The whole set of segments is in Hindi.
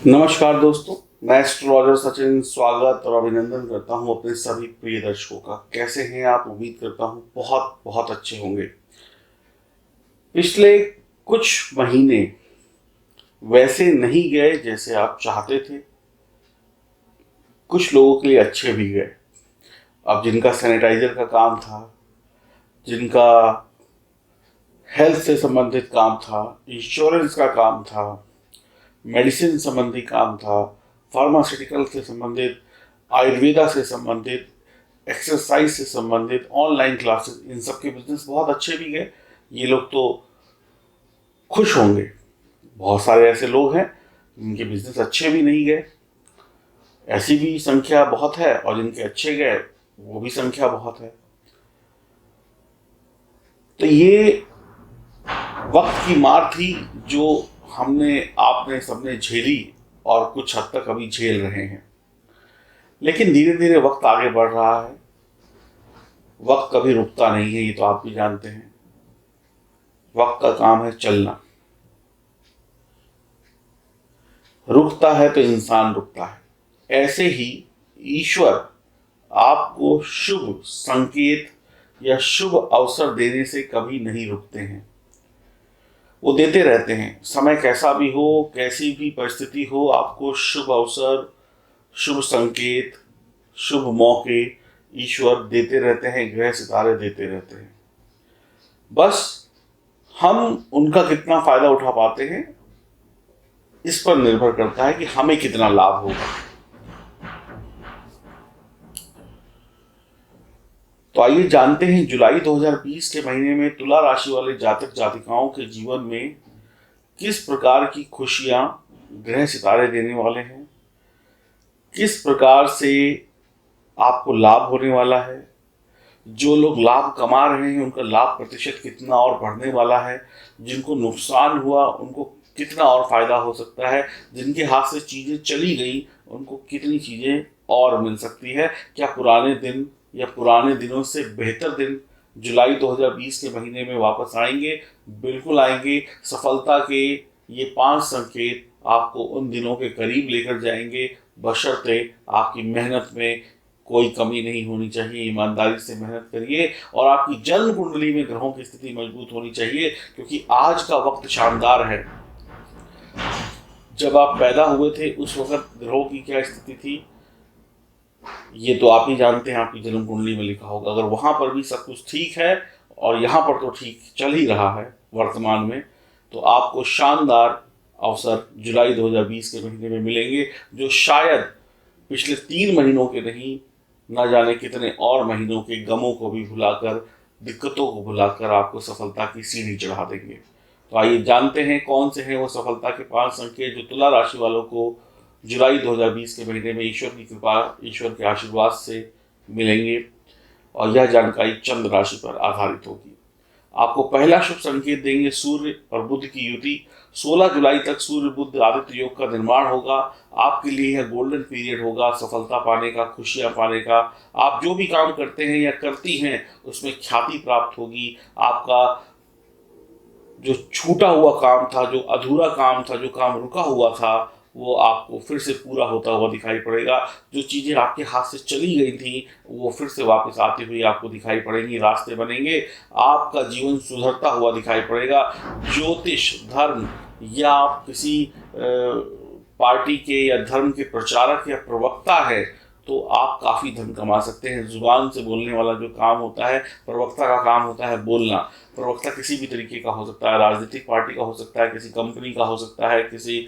नमस्कार दोस्तों, मैं एस्ट्रोलॉजर सचिन स्वागत और अभिनंदन करता हूं अपने सभी प्रिय दर्शकों का। कैसे हैं आप? उम्मीद करता हूं बहुत बहुत अच्छे होंगे। पिछले कुछ महीने वैसे नहीं गए जैसे आप चाहते थे। कुछ लोगों के लिए अच्छे भी गए। अब जिनका सैनिटाइजर का काम था, जिनका हेल्थ से संबंधित काम था, इंश्योरेंस का काम था, मेडिसिन संबंधी काम था, फार्मास्यूटिकल से संबंधित, आयुर्वेदा से संबंधित, एक्सरसाइज से संबंधित, ऑनलाइन क्लासेस, इन सब के बिजनेस बहुत अच्छे भी गए। ये लोग तो खुश होंगे। बहुत सारे ऐसे लोग हैं जिनके बिजनेस अच्छे भी नहीं गए, ऐसी भी संख्या बहुत है, और जिनके अच्छे गए वो भी संख्या बहुत है। तो ये वक्त की मार थी जो हमने आपने सबने झेली और कुछ हद तक अभी झेल रहे हैं। लेकिन धीरे धीरे वक्त आगे बढ़ रहा है। वक्त कभी रुकता नहीं है, ये तो आप भी जानते हैं। वक्त का काम है चलना। रुकता है तो इंसान रुकता है। ऐसे ही ईश्वर आपको शुभ संकेत या शुभ अवसर देने से कभी नहीं रुकते हैं। वो देते रहते हैं। समय कैसा भी हो, कैसी भी परिस्थिति हो, आपको शुभ अवसर, शुभ संकेत, शुभ मौके ईश्वर देते रहते हैं, ग्रह सितारे देते रहते हैं। बस हम उनका कितना फायदा उठा पाते हैं इस पर निर्भर करता है कि हमें कितना लाभ होगा। तो आइए जानते हैं जुलाई 2020 के महीने में तुला राशि वाले जातक जातिकाओं के जीवन में किस प्रकार की खुशियां ग्रह सितारे देने वाले हैं, किस प्रकार से आपको लाभ होने वाला है, जो लोग लाभ कमा रहे हैं उनका लाभ प्रतिशत कितना और बढ़ने वाला है, जिनको नुकसान हुआ उनको कितना और फायदा हो सकता है, जिनके हाथ से चीजें चली गई उनको कितनी चीजें और मिल सकती है। क्या पुराने दिन या पुराने दिनों से बेहतर दिन जुलाई 2020 के महीने में वापस आएंगे? बिल्कुल आएंगे। सफलता के ये 5 संकेत आपको उन दिनों के करीब लेकर जाएंगे, बशर्ते आपकी मेहनत में कोई कमी नहीं होनी चाहिए। ईमानदारी से मेहनत करिए और आपकी जन्म कुंडली में ग्रहों की स्थिति मजबूत होनी चाहिए, क्योंकि आज का वक्त शानदार है। जब आप पैदा हुए थे उस वक्त ग्रहों की क्या स्थिति थी ये तो आप ही जानते हैं, आपकी जन्म कुंडली में लिखा होगा। अगर वहां पर भी सब कुछ ठीक है और यहाँ पर तो ठीक चल ही रहा है वर्तमान में, तो आपको शानदार अवसर जुलाई 2020 के महीने में मिलेंगे, जो शायद पिछले 3 महीनों के नहीं, न जाने कितने और महीनों के गमों को भी भुलाकर, दिक्कतों को भुलाकर आपको सफलता की सीढ़ी चढ़ा देंगे। तो आइए जानते हैं कौन से हैं वो सफलता के 5 संकेत जो तुला राशि वालों को जुलाई 2020 के महीने में ईश्वर की कृपा, ईश्वर के आशीर्वाद से मिलेंगे। और यह जानकारी चंद्र राशि पर आधारित होगी। आपको पहला शुभ संकेत देंगे सूर्य और बुध की युति। 16 जुलाई तक सूर्य बुध आदित्य योग का निर्माण होगा। आपके लिए यह गोल्डन पीरियड होगा सफलता पाने का, खुशियां पाने का। आप जो भी काम करते हैं या करती हैं उसमें ख्याति प्राप्त होगी। आपका जो छूटा हुआ काम था, जो अधूरा काम था, जो काम रुका हुआ था, वो आपको फिर से पूरा होता हुआ दिखाई पड़ेगा। जो चीज़ें आपके हाथ से चली गई थी वो फिर से वापस आती हुई आपको दिखाई पड़ेंगी, रास्ते बनेंगे, आपका जीवन सुधरता हुआ दिखाई पड़ेगा। ज्योतिष, धर्म या आप किसी पार्टी के या धर्म के प्रचारक या प्रवक्ता है तो आप काफ़ी धन कमा सकते हैं। जुबान से बोलने वाला जो काम होता है, प्रवक्ता का काम होता है बोलना। प्रवक्ता किसी भी तरीके का हो सकता है, राजनीतिक पार्टी का हो सकता है, किसी कंपनी का हो सकता है, किसी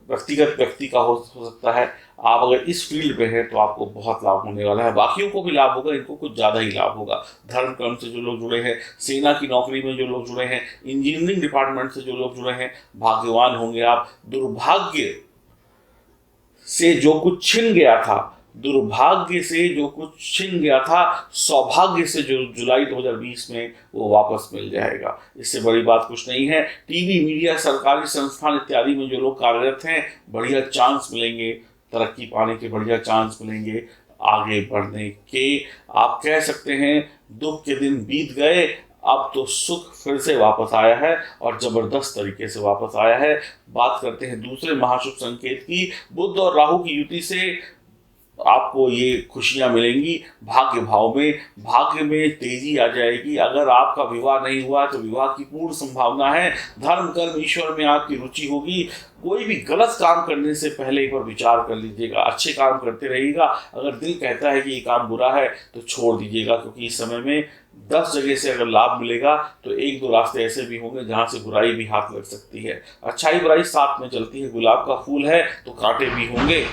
व्यक्तिगत व्यक्ति का हो सकता है। आप अगर इस फील्ड में हैं तो आपको बहुत लाभ होने वाला है। बाकियों को भी लाभ होगा, इनको कुछ ज़्यादा ही लाभ होगा। धर्म कर्म से जो लोग जुड़े हैं, सेना की नौकरी में जो लोग जुड़े हैं, इंजीनियरिंग डिपार्टमेंट से जो लोग जुड़े हैं, भाग्यवान होंगे आप। दुर्भाग्य से जो कुछ छिन गया था, दुर्भाग्य से जो कुछ छिन गया था, सौभाग्य से जो जुलाई 2020 में वो वापस मिल जाएगा। इससे बड़ी बात कुछ नहीं है। टीवी, मीडिया, सरकारी संस्थान इत्यादि में जो लोग कार्यरत हैं, बढ़िया चांस मिलेंगे, तरक्की पाने के बढ़िया चांस मिलेंगे, आगे बढ़ने के। आप कह सकते हैं दुख के दिन बीत गए, अब तो सुख फिर से वापस आया है और जबरदस्त तरीके से वापस आया है। बात करते हैं दूसरे महाशुभ संकेत की। बुध और राहु की युति से आपको ये खुशियां मिलेंगी। भाग्य भाव में, भाग्य में तेजी आ जाएगी। अगर आपका विवाह नहीं हुआ तो विवाह की पूर्ण संभावना है। धर्म कर्म ईश्वर में आपकी रुचि होगी। कोई भी गलत काम करने से पहले एक बार विचार कर लीजिएगा। अच्छे काम करते रहिएगा। अगर दिल कहता है कि ये काम बुरा है तो छोड़ दीजिएगा, क्योंकि इस समय में 10 जगह से अगर लाभ मिलेगा तो 1-2 रास्ते ऐसे भी होंगे जहां से बुराई भी हाथ लग सकती है। अच्छाई बुराई साथ में चलती है। गुलाब का फूल है तो कांटे भी होंगे,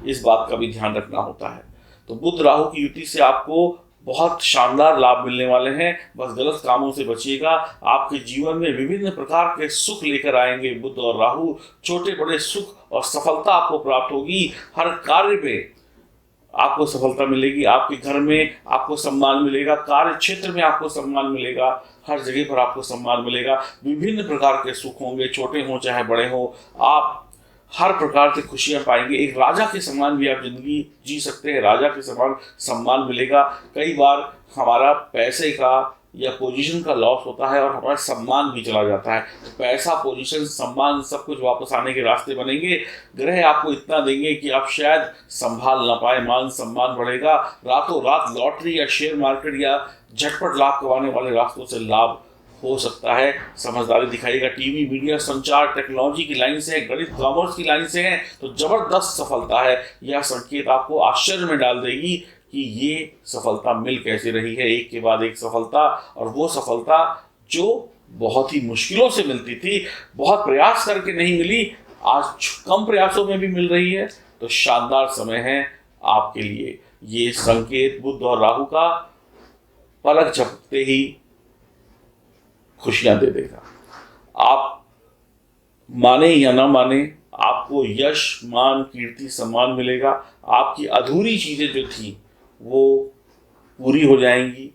इस बात का भी ध्यान रखना होता है। तो बुध राहु की युति से आपको बहुत शानदार लाभ मिलने वाले हैं। बस गलत कामों से बचिएगा। आपके जीवन में विभिन्न प्रकार के सुख लेकर आएंगे बुध और राहु। छोटे बड़े सुख और सफलता आपको प्राप्त होगी। हर कार्य में आपको सफलता मिलेगी। आपके घर में आपको सम्मान मिलेगा। कार्य क्षेत्र में आपको सम्मान मिलेगा। हर जगह पर आपको सम्मान मिलेगा। विभिन्न प्रकार के सुख होंगे, छोटे हों चाहे बड़े हों। आप हर प्रकार से खुशियां पाएंगे। एक राजा के समान भी आप जिंदगी जी सकते हैं। राजा के समान सम्मान मिलेगा। कई बार हमारा पैसे का या पोजीशन का लॉस होता है और हमारा सम्मान भी चला जाता है। तो पैसा, पोजीशन, सम्मान सब कुछ वापस आने के रास्ते बनेंगे। ग्रह आपको इतना देंगे कि आप शायद संभाल ना पाए। मान सम्मान बढ़ेगा। रातों रात लॉटरी या शेयर मार्केट या झटपट लाभ कमाने वाले रास्तों से लाभ हो सकता है। समझदारी दिखाइएगा। टीवी, मीडिया, संचार, टेक्नोलॉजी की लाइन से है, गणित, कॉमर्स की लाइन से है तो जबरदस्त सफलता है। यह संकेत आपको आश्चर्य में डाल देगी कि ये सफलता मिल कैसे रही है। एक के बाद एक सफलता, और वो सफलता जो बहुत ही मुश्किलों से मिलती थी, बहुत प्रयास करके नहीं मिली, आज कम प्रयासों में भी मिल रही है। तो शानदार समय है आपके लिए। ये संकेत बुध और राहु का पलक झपकते ही खुशियां दे देगा। आप माने या ना माने, आपको यश, मान, कीर्ति, सम्मान मिलेगा। आपकी अधूरी चीजें जो थी वो पूरी हो जाएंगी।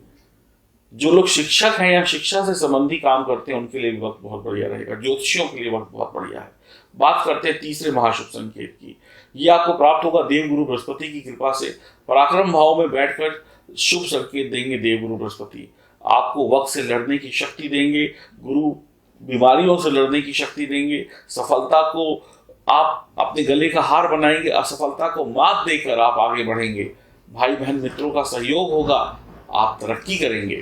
जो लोग शिक्षक हैं या शिक्षा से संबंधी काम करते हैं उनके लिए भी वक्त बहुत बढ़िया रहेगा। ज्योतिषियों के लिए वक्त बहुत बढ़िया है। बात करते हैं तीसरे महाशुभ संकेत की। यह आपको प्राप्त होगा देवगुरु बृहस्पति की कृपा से। पराक्रम भाव में बैठकर शुभ संकेत देंगे देवगुरु बृहस्पति। आपको वक्त से लड़ने की शक्ति देंगे। गुरु बीमारियों से लड़ने की शक्ति देंगे। सफलता को आप अपने गले का हार बनाएंगे। असफलता को मात देकर आप आगे बढ़ेंगे। भाई बहन मित्रों का सहयोग होगा। आप तरक्की करेंगे।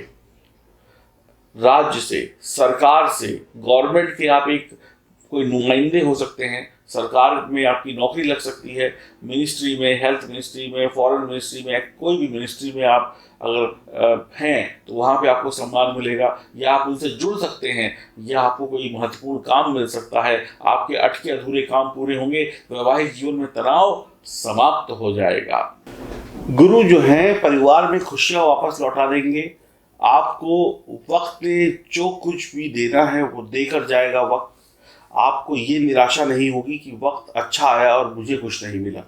राज्य से, सरकार से, गवर्नमेंट के आप एक कोई नुमाइंदे हो सकते हैं। सरकार में आपकी नौकरी लग सकती है। मिनिस्ट्री में, हेल्थ मिनिस्ट्री में, फॉरेन मिनिस्ट्री में, कोई भी मिनिस्ट्री में आप अगर हैं तो वहाँ पे आपको सम्मान मिलेगा, या आप उनसे जुड़ सकते हैं, या आपको कोई महत्वपूर्ण काम मिल सकता है। आपके अटके अधूरे काम पूरे होंगे। वैवाहिक जीवन में तनाव समाप्त हो जाएगा। गुरु जो है परिवार में खुशियां वापस लौटा देंगे। आपको वक्त ने जो कुछ भी देना है वो देकर जाएगा वक्त। आपको ये निराशा नहीं होगी कि वक्त अच्छा आया और मुझे कुछ नहीं मिला।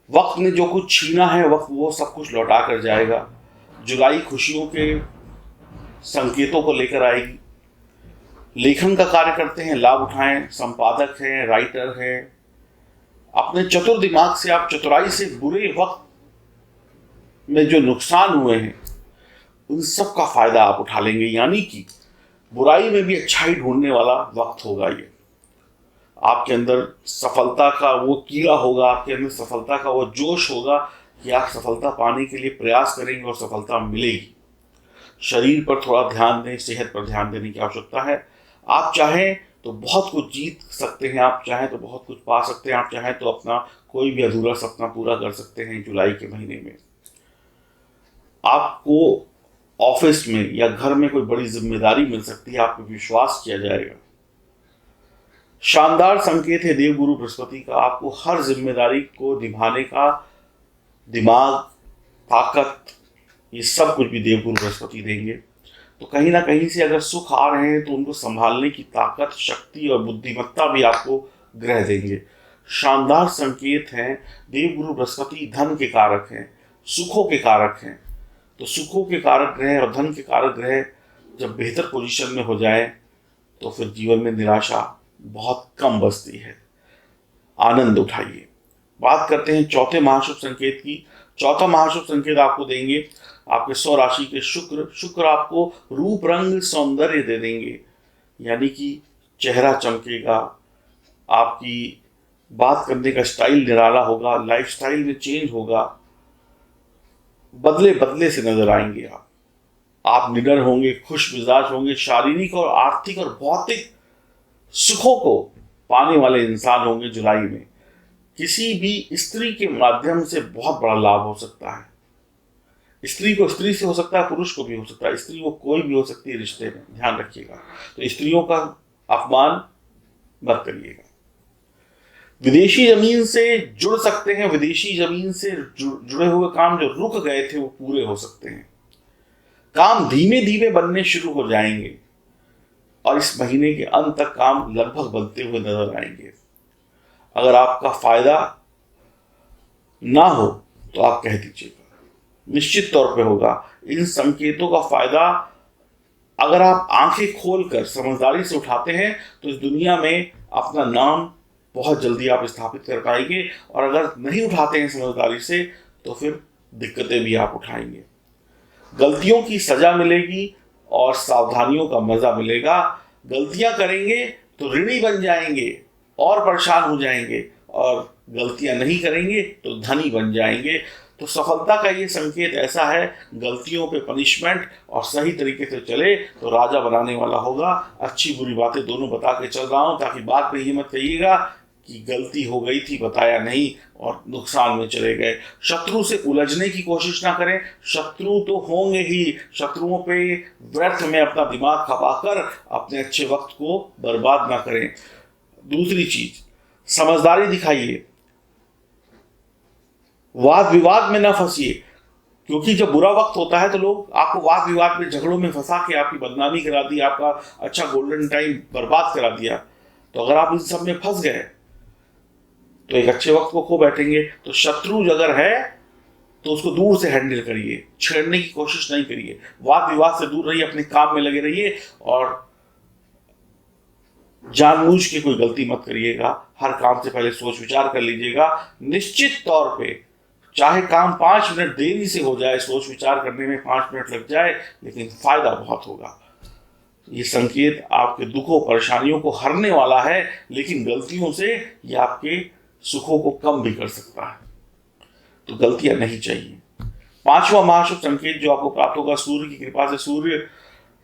वक्त ने जो कुछ छीना है वक्त वो सब कुछ लौटा कर जाएगा। जुलाई खुशियों के संकेतों को लेकर आएगी। लेखन का कार्य करते हैं, लाभ उठाएं। संपादक हैं, राइटर हैं, अपने चतुर दिमाग से आप चतुराई से बुरे वक्त में जो नुकसान हुए हैं उन सब का फायदा आप उठा लेंगे। यानी कि बुराई में भी अच्छाई ढूंढने वाला वक्त होगा ये। आपके अंदर सफलता का वो कीड़ा होगा, आपके अंदर सफलता का वो जोश होगा कि आप सफलता पाने के लिए प्रयास करेंगे और सफलता मिलेगी। शरीर पर थोड़ा ध्यान दें, सेहत पर ध्यान देने की आवश्यकता है। आप चाहें तो बहुत कुछ जीत सकते हैं, आप चाहें तो बहुत कुछ पा सकते हैं, आप चाहें तो अपना कोई भी अधूरा सपना पूरा कर सकते हैं। जुलाई के महीने में आपको ऑफिस में या घर में कोई बड़ी जिम्मेदारी मिल सकती है, आप पे विश्वास किया जाएगा। शानदार संकेत है देवगुरु बृहस्पति का। आपको हर जिम्मेदारी को निभाने का दिमाग, ताकत, ये सब कुछ भी देवगुरु बृहस्पति देंगे। तो कहीं ना कहीं से अगर सुख आ रहे हैं तो उनको संभालने की ताकत, शक्ति और बुद्धिमत्ता भी आपको ग्रह देंगे। शानदार संकेत हैं। देवगुरु बृहस्पति धन के कारक हैं, सुखों के कारक हैं। तो सुखों के कारक ग्रह और धन के कारक ग्रह जब बेहतर पोजीशन में हो जाए तो फिर जीवन में निराशा बहुत कम बचती है। आनंद उठाइए। बात करते हैं चौथे महाशुभ संकेत की। चौथा महाशुभ संकेत आपको देंगे आपके स्वराशि के शुक्र आपको रूप रंग सौंदर्य दे देंगे, यानी कि चेहरा चमकेगा, आपकी बात करने का स्टाइल निराला होगा, लाइफस्टाइल में चेंज होगा, बदले बदले से नजर आएंगे आप निडर होंगे, खुश मिजाज होंगे, शारीरिक और आर्थिक और भौतिक सुखों को पाने वाले इंसान होंगे। जुलाई में किसी भी स्त्री के माध्यम से बहुत बड़ा लाभ हो सकता है। स्त्री को स्त्री से हो सकता है, पुरुष को भी हो सकता है, स्त्री वो कोई भी हो सकती है रिश्ते में, ध्यान रखिएगा। तो स्त्रियों का अपमान मत करिएगा। विदेशी जमीन से जुड़ सकते हैं, विदेशी जमीन से जुड़े हुए काम जो रुक गए थे वो पूरे हो सकते हैं। काम धीमे धीमे बनने शुरू हो जाएंगे और इस महीने के अंत तक काम लगभग बनते हुए नजर आएंगे। अगर आपका फायदा ना हो तो आप कह दीजिएगा, निश्चित तौर पे होगा। इन संकेतों का फायदा अगर आप आंखें खोलकर समझदारी से उठाते हैं तो इस दुनिया में अपना नाम बहुत जल्दी आप स्थापित कर पाएंगे, और अगर नहीं उठाते हैं समझदारी से तो फिर दिक्कतें भी आप उठाएंगे। गलतियों की सजा मिलेगी और सावधानियों का मजा मिलेगा। गलतियां करेंगे तो ऋणी बन जाएंगे और परेशान हो जाएंगे, और गलतियां नहीं करेंगे तो धनी बन जाएंगे। तो सफलता का ये संकेत ऐसा है, गलतियों पे पनिशमेंट और सही तरीके से चले तो राजा बनाने वाला होगा। अच्छी बुरी बातें दोनों बता के चल रहा हूं, ताकि बात पे ये मत कहिएगा कि गलती हो गई थी बताया नहीं और नुकसान में चले गए। शत्रु से उलझने की कोशिश ना करें, शत्रु तो होंगे ही, शत्रुओं पे व्यर्थ में अपना दिमाग खपाकर अपने अच्छे वक्त को बर्बाद ना करें। दूसरी चीज, समझदारी दिखाइए, वाद विवाद में ना फंसिए, क्योंकि जब बुरा वक्त होता है तो लोग आपको वाद विवाद में, झगड़ों में फंसा के आपकी बदनामी करा दी, आपका अच्छा गोल्डन टाइम बर्बाद करा दिया। तो अगर आप इन सब में फंस गए तो एक अच्छे वक्त को खो बैठेंगे। तो शत्रु अगर है तो उसको दूर से हैंडल करिए, छेड़ने की कोशिश नहीं करिए, वाद विवाद से दूर रहिए, अपने काम में लगे रहिए और जानबूझ के कोई गलती मत करिएगा। हर काम से पहले सोच विचार कर लीजिएगा। निश्चित तौर पे चाहे काम 5 मिनट देरी से हो जाए, सोच विचार करने में 5 मिनट लग जाए, लेकिन फायदा बहुत होगा। ये संकेत आपके दुखों परेशानियों को हरने वाला है, लेकिन गलतियों से ये आपके सुखों को कम भी कर सकता है। तो गलतियां नहीं चाहिए। 5वां महाशुभ संकेत जो आपको प्राप्त होगा, सूर्य की कृपा से सूर्य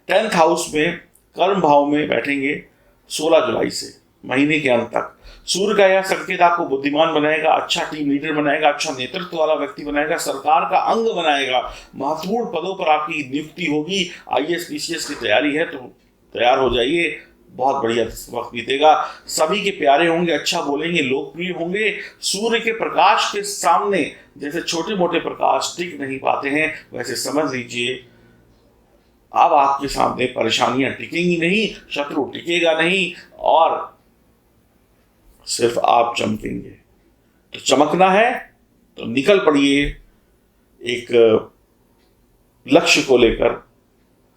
10th हाउस में कर्म भाव में बैठेंगे 16 जुलाई से महीने के अंत तक। सूर्य का यह संकेत आपको बुद्धिमान बनाएगा, अच्छा टीम लीडर बनाएगा, अच्छा नेतृत्व वाला व्यक्ति बनाएगा, सरकार का अंग बनाएगा, महत्वपूर्ण पदों पर आपकी नियुक्ति होगी। IAS PCS की तैयारी है तो तैयार हो जाइए, बहुत बढ़िया वक्त बीतेगा। सभी के प्यारे होंगे, अच्छा बोलेंगे, लोकप्रिय होंगे। सूर्य के प्रकाश के सामने जैसे छोटे मोटे प्रकाश टिक नहीं पाते हैं, वैसे समझ लीजिए अब आपके सामने परेशानियां टिकेंगी नहीं, शत्रु टिकेगा नहीं, और सिर्फ आप चमकेंगे। तो चमकना है तो निकल पड़िए, एक लक्ष्य को लेकर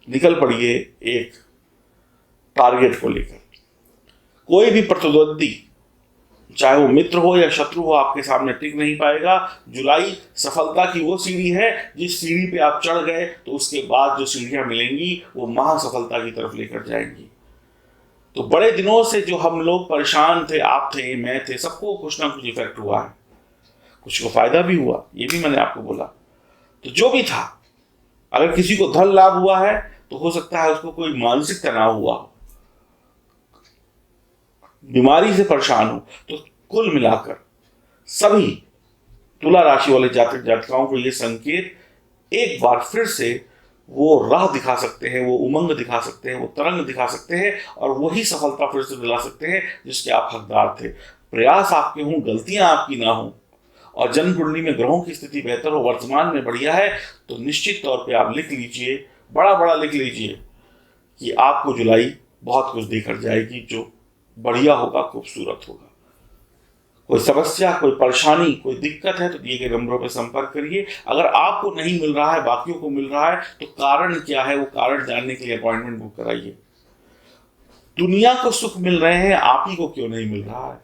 निकल पड़िए, एक टारगेट को लेकर। कोई भी प्रतिद्वंदी, चाहे वो मित्र हो या शत्रु हो, आपके सामने टिक नहीं पाएगा। जुलाई सफलता की वो सीढ़ी है, जिस सीढ़ी पे आप चढ़ गए तो उसके बाद जो सीढ़ियां मिलेंगी वो महासफलता की तरफ लेकर जाएंगी। तो बड़े दिनों से जो हम लोग परेशान थे, आप थे, मैं थे, सबको कुछ ना कुछ इफेक्ट हुआ है, कुछ को फायदा भी हुआ, ये भी मैंने आपको बोला। तो जो भी था, अगर किसी को धन लाभ हुआ है तो हो सकता है उसको कोई मानसिक तनाव हुआ हो, बीमारी से परेशान हो। तो कुल मिलाकर सभी तुला राशि वाले जातक जातिकाओं को ये संकेत एक बार फिर से वो राह दिखा सकते हैं, वो उमंग दिखा सकते हैं, वो तरंग दिखा सकते हैं, और वही सफलता फिर से दिला सकते हैं जिसके आप हकदार थे। प्रयास आपके हों, गलतियां आपकी ना हों, और जन्म कुंडली में ग्रहों की स्थिति बेहतर हो, वर्तमान में बढ़िया है, तो निश्चित तौर पे आप लिख लीजिए, बड़ा बड़ा लिख लीजिए कि आपको जुलाई बहुत कुछ देकर जाएगी जो बढ़िया होगा, खूबसूरत होगा। कोई समस्या, कोई परेशानी, कोई दिक्कत है तो दिए गए नंबरों पर संपर्क करिए। अगर आपको नहीं मिल रहा है, बाकियों को मिल रहा है, तो कारण क्या है, वो कारण जानने के लिए अपॉइंटमेंट बुक कराइए। दुनिया को सुख मिल रहे हैं, आप ही को क्यों नहीं मिल रहा है?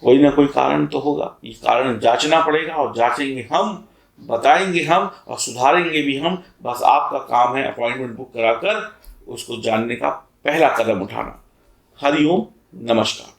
कोई ना कोई कारण तो होगा, ये कारण जांचना पड़ेगा और जांचेंगे हम, बताएंगे हम और सुधारेंगे भी हम। बस आपका काम है अपॉइंटमेंट बुक कराकर उसको जानने का पहला कदम उठाना। हरिओम, नमस्कार।